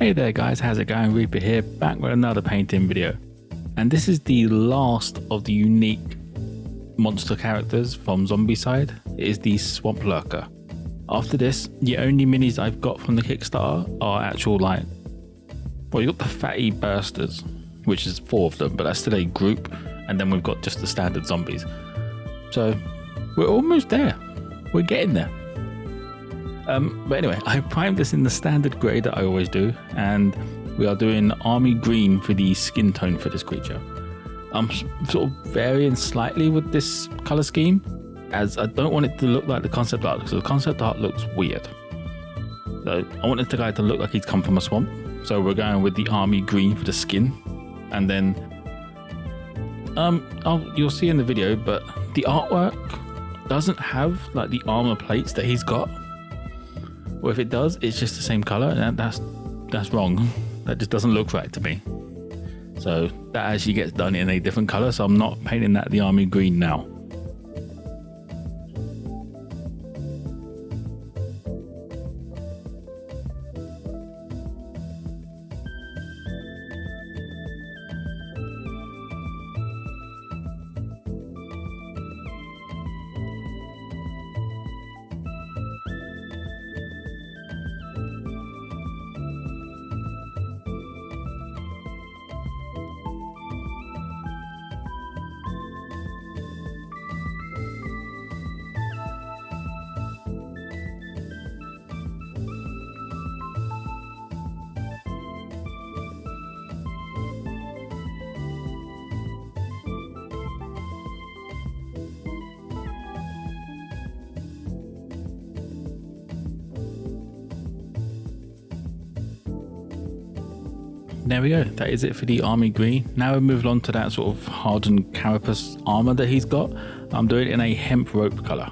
Hey there guys, how's it going? Reaper here, back with another painting video. And this is the last of the unique monster characters from Zombicide. It is the Swamp Lurker. After this, the only minis I've got from the Kickstarter are actual well, you got the fatty bursters, which is 4 of them, but that's still a group, and then we've got just the standard zombies. So we're almost there. We're getting there. But anyway, I primed this in the standard grey that I always do, and we are doing army green for the skin tone for this creature. I'm sort of varying slightly with this colour scheme, as I don't want it to look like the concept art, because the concept art looks weird. So I want the guy to look like he's come from a swamp, so we're going with the army green for the skin, and then you'll see in the video, but the artwork doesn't have like the armor plates that he's got. Or if it does, it's just the same color, and that's wrong. That just doesn't look right to me. So that actually gets done in a different color, so I'm not painting that the army green now. There we go, that is it for the army green. Now we're moving on to that sort of hardened carapace armor that he's got. I'm doing it in a hemp rope color.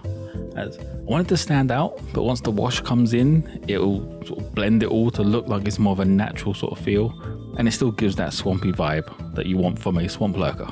As I want it to stand out, but once the wash comes in, it'll sort of blend it all to look like it's more of a natural sort of feel, and it still gives that swampy vibe that you want from a swamp lurker.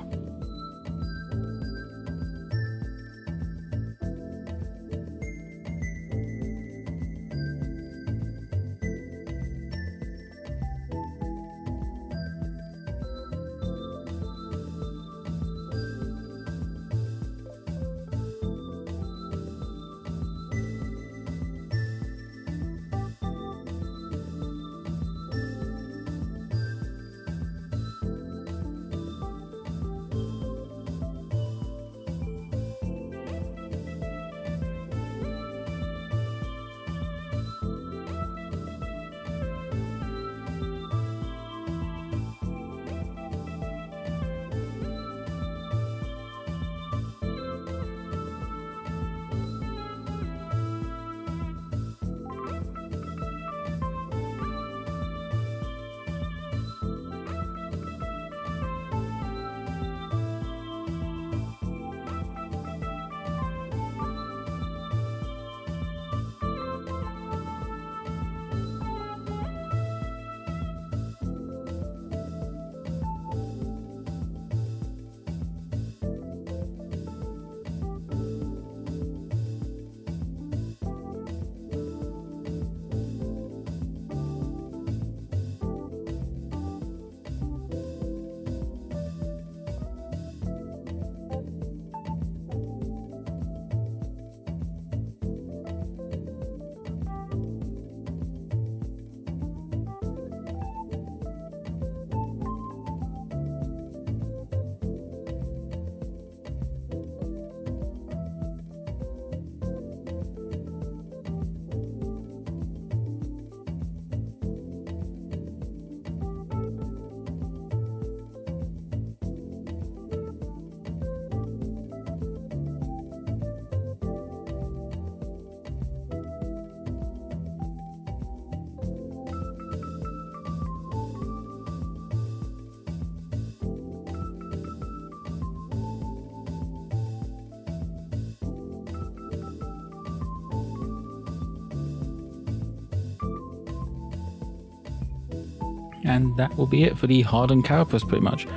And that will be it for the hardened carapace pretty much.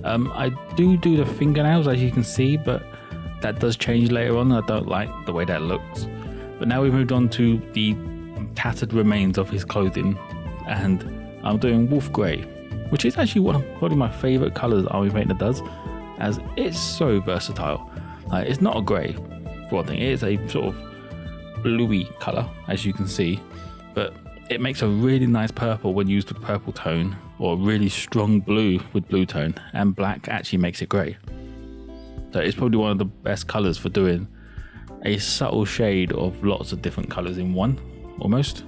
I do the fingernails, as you can see, but that does change later on. I don't like the way that looks. But now we've moved on to the tattered remains of his clothing, and I'm doing Wolf Grey, which is actually probably my favourite colour that Army Painter does, as it's so versatile. It's not a grey, for one thing, it is a sort of bluey colour, as you can see, but it makes a really nice purple when used with purple tone, or really strong blue with blue tone, and black actually makes it grey. So it's probably one of the best colours for doing a subtle shade of lots of different colours in one, almost.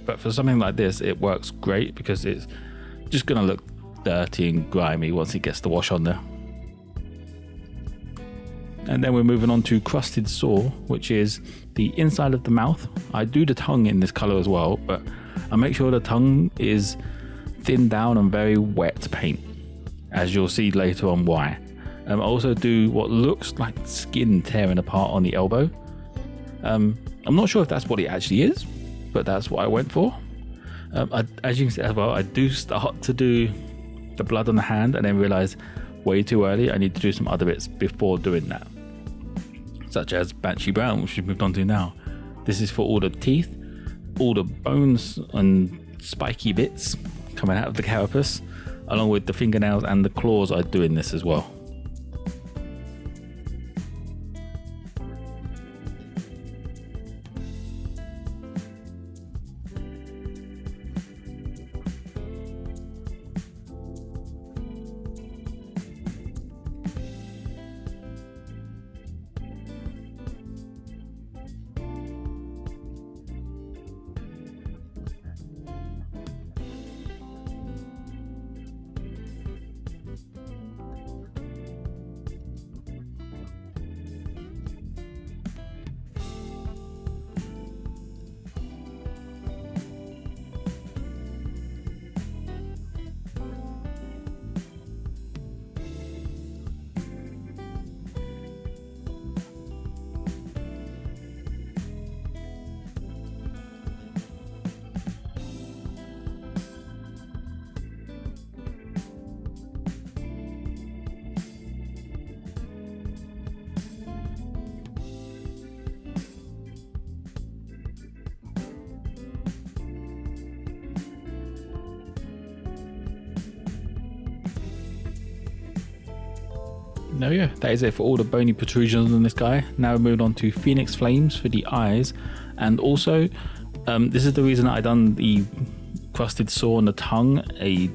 But for something like this, it works great because it's just going to look dirty and grimy once it gets the wash on there. And then we're moving on to Crusted Sore, which is the inside of the mouth. I do the tongue in this colour as well, but I make sure the tongue is thinned down and very wet paint, as you'll see later on why. I also do what looks like skin tearing apart on the elbow. I'm not sure if that's what it actually is, but that's what I went for. As you can see as well, I do start to do the blood on the hand and then realise way too early I need to do some other bits before doing that, such as Banshee Brown, which we've moved on to now. This is for all the teeth, all the bones and spiky bits coming out of the carapace, along with the fingernails and the claws. I do in this as well. There we go, that is it for all the bony protrusions on this guy. Now we're moving on to Phoenix Flames for the eyes, and also this is the reason I done the Crusted Sore on the tongue a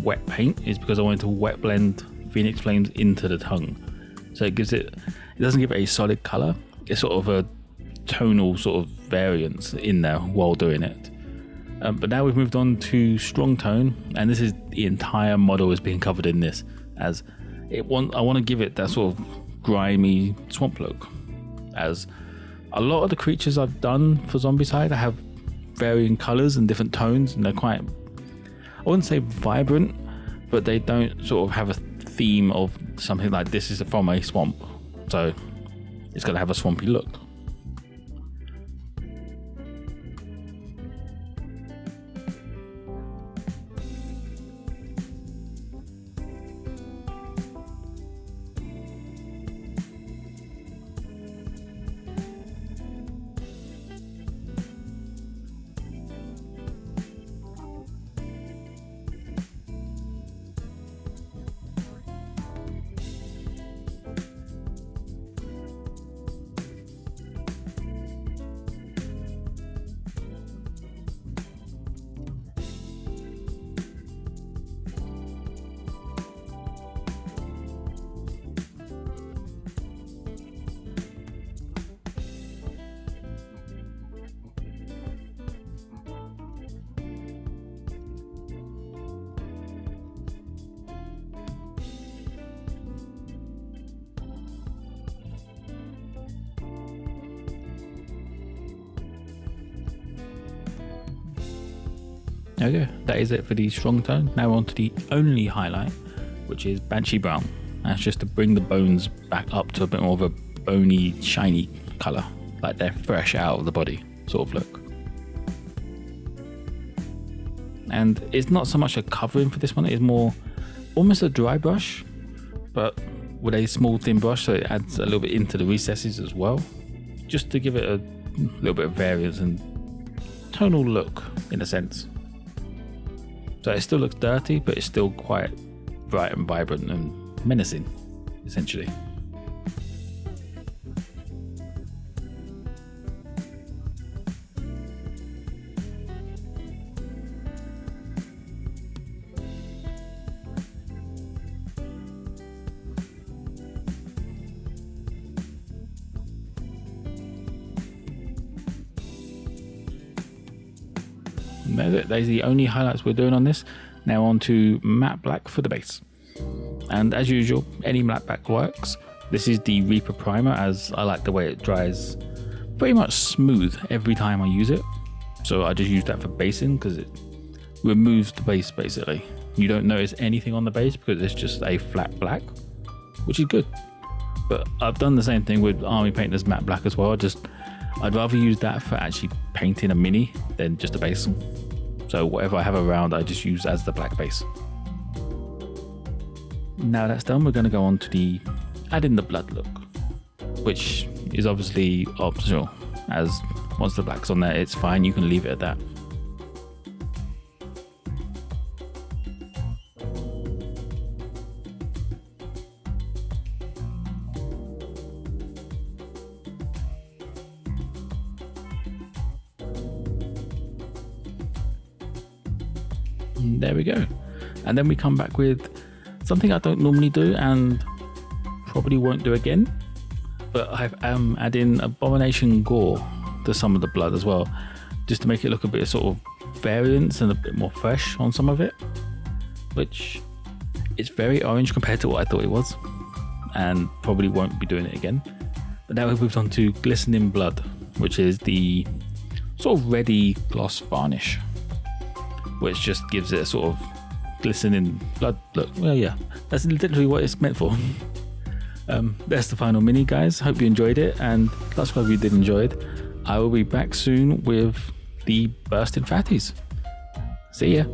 wet paint, is because I wanted to wet blend Phoenix Flames into the tongue, so it doesn't give it a solid colour, it's sort of a tonal sort of variance in there while doing it. But now we've moved on to Strong Tone, and this is the entire model is being covered in this, as I want to give it that sort of grimy swamp look, as a lot of the creatures I've done for Zombicide have varying colours and different tones, and they're quite, I wouldn't say vibrant, but they don't sort of have a theme of something like this is from a swamp, so it's going to have a swampy look. Okay, that is it for the strong tone. Now on to the only highlight, which is Banshee Brown. That's just to bring the bones back up to a bit more of a bony, shiny colour, like they're fresh out of the body sort of look. And it's not so much a covering for this one, it's more almost a dry brush, but with a small thin brush, so it adds a little bit into the recesses as well, just to give it a little bit of variance and tonal look in a sense. So it still looks dirty, but it's still quite bright and vibrant and menacing, essentially. Those are the only highlights we're doing on this. Now on to matte black for the base. And as usual, any matte black works. This is the Reaper primer, as I like the way it dries pretty much smooth every time I use it. So I just use that for basing because it removes the base basically. You don't notice anything on the base because it's just a flat black, which is good. But I've done the same thing with Army Painter's matte black as well. I'd rather use that for actually painting a mini than just a base. So whatever I have around, I just use as the black base. Now that's done, we're going to go on to the add in the blood look, which is obviously optional, as once the black's on there, it's fine, you can leave it at that. There we go. And then we come back with something I don't normally do and probably won't do again, but I am adding Abomination Gore to some of the blood as well, just to make it look a bit of sort of variance and a bit more fresh on some of it, which it's very orange compared to what I thought it was, and probably won't be doing it again. But now we've moved on to Glistening Blood, which is the sort of ready gloss varnish, which just gives it a sort of glistening blood look. Well, yeah, that's literally what it's meant for. That's the final mini, guys. Hope you enjoyed it, and subscribe if you did enjoy it. I will be back soon with the Bursting Fatties. See ya.